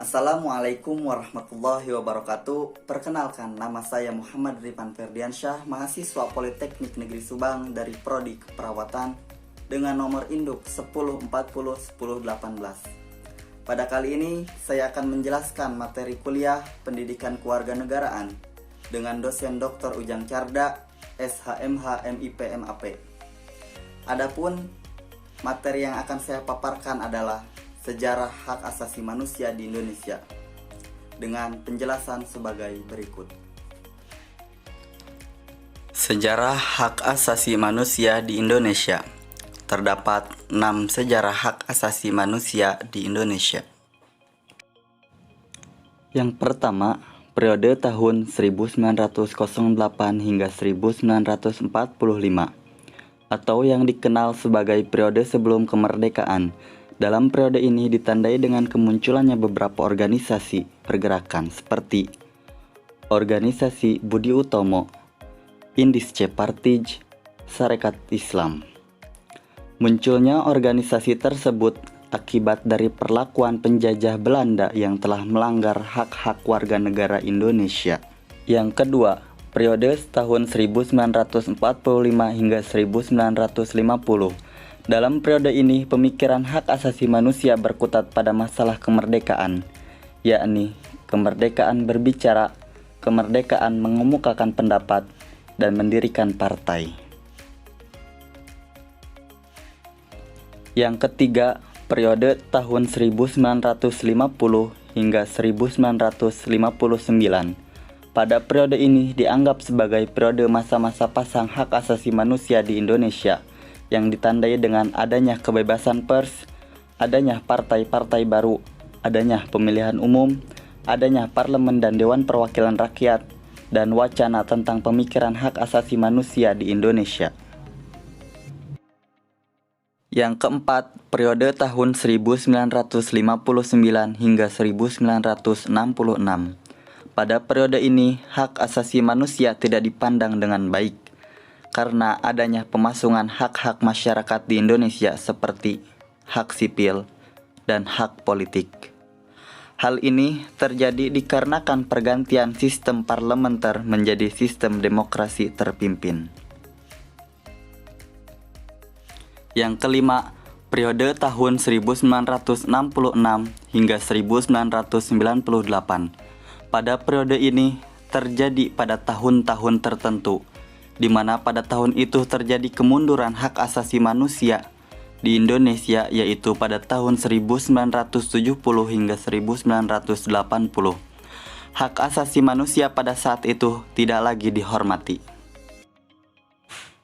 Assalamualaikum warahmatullahi wabarakatuh. Perkenalkan, nama saya Muhammad Ripan Ferdiansyah, mahasiswa Politeknik Negeri Subang dari Prodi Keperawatan dengan nomor induk 10401018. Pada kali ini saya akan menjelaskan materi kuliah Pendidikan Kewarganegaraan dengan dosen Dr. Ujang Carda, SHMH MIP MAP. Adapun materi yang akan saya paparkan adalah Sejarah Hak Asasi Manusia di Indonesia dengan penjelasan sebagai berikut. Sejarah Hak Asasi Manusia di Indonesia. Terdapat 6 sejarah hak asasi manusia di Indonesia. Yang pertama, periode tahun 1908 hingga 1945 atau yang dikenal sebagai periode sebelum kemerdekaan. Dalam periode ini ditandai dengan kemunculannya beberapa organisasi pergerakan seperti Organisasi Budi Utomo, Indische Partij, Sarekat Islam. Munculnya organisasi tersebut akibat dari perlakuan penjajah Belanda yang telah melanggar hak-hak warga negara Indonesia. Yang kedua, periode tahun 1945 hingga 1950. Dalam periode ini, pemikiran hak asasi manusia berkutat pada masalah kemerdekaan, yakni kemerdekaan berbicara, kemerdekaan mengemukakan pendapat, dan mendirikan partai. Yang ketiga, periode tahun 1950 hingga 1959. Pada periode ini dianggap sebagai periode masa-masa pasang hak asasi manusia di Indonesia, yang ditandai dengan adanya kebebasan pers, adanya partai-partai baru, adanya pemilihan umum, adanya parlemen dan dewan perwakilan rakyat, dan wacana tentang pemikiran hak asasi manusia di Indonesia. Yang keempat, periode tahun 1959 hingga 1966. Pada periode ini, hak asasi manusia tidak dipandang dengan baik karena adanya pemasungan hak-hak masyarakat di Indonesia seperti hak sipil dan hak politik. Hal ini terjadi dikarenakan pergantian sistem parlementer menjadi sistem demokrasi terpimpin. Yang kelima, periode tahun 1966 hingga 1998. Pada periode ini terjadi pada tahun-tahun tertentu, di mana pada tahun itu terjadi kemunduran hak asasi manusia di Indonesia, yaitu pada tahun 1970 hingga 1980. Hak asasi manusia pada saat itu tidak lagi dihormati.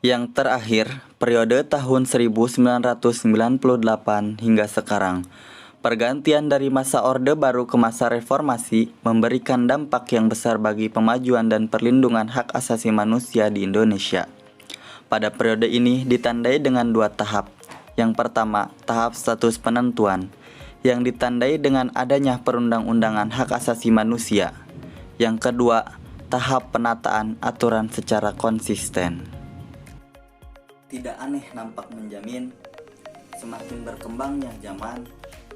Yang terakhir, periode tahun 1998 hingga sekarang. Pergantian dari masa Orde Baru ke masa Reformasi memberikan dampak yang besar bagi pemajuan dan perlindungan hak asasi manusia di Indonesia. Pada periode ini ditandai dengan 2 tahap. Yang pertama, tahap status penentuan, yang ditandai dengan adanya perundang-undangan hak asasi manusia. Yang kedua, tahap penataan aturan secara konsisten. Tidak aneh nampak menjamin, semakin berkembangnya zaman,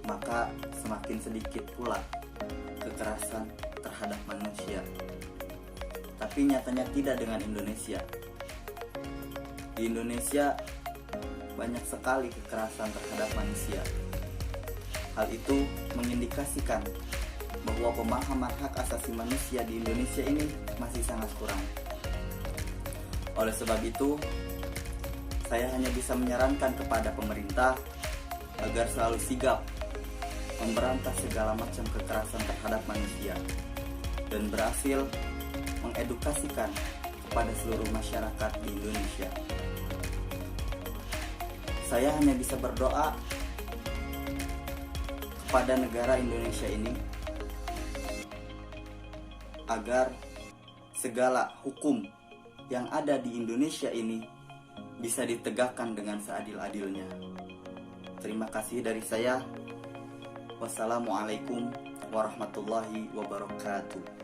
maka semakin sedikit pula kekerasan terhadap manusia. Tapi nyatanya tidak dengan Indonesia. Di Indonesia banyak sekali kekerasan terhadap manusia. Hal itu mengindikasikan bahwa pemahaman hak asasi manusia di Indonesia ini masih sangat kurang. Oleh sebab itu, saya hanya bisa menyarankan kepada pemerintah agar selalu sigap memberantas segala macam kekerasan terhadap manusia dan berhasil mengedukasikan kepada seluruh masyarakat di Indonesia. Saya hanya bisa berdoa kepada negara Indonesia ini agar segala hukum yang ada di Indonesia ini bisa ditegakkan dengan seadil-adilnya. Terima kasih dari saya. Wassalamualaikum warahmatullahi wabarakatuh.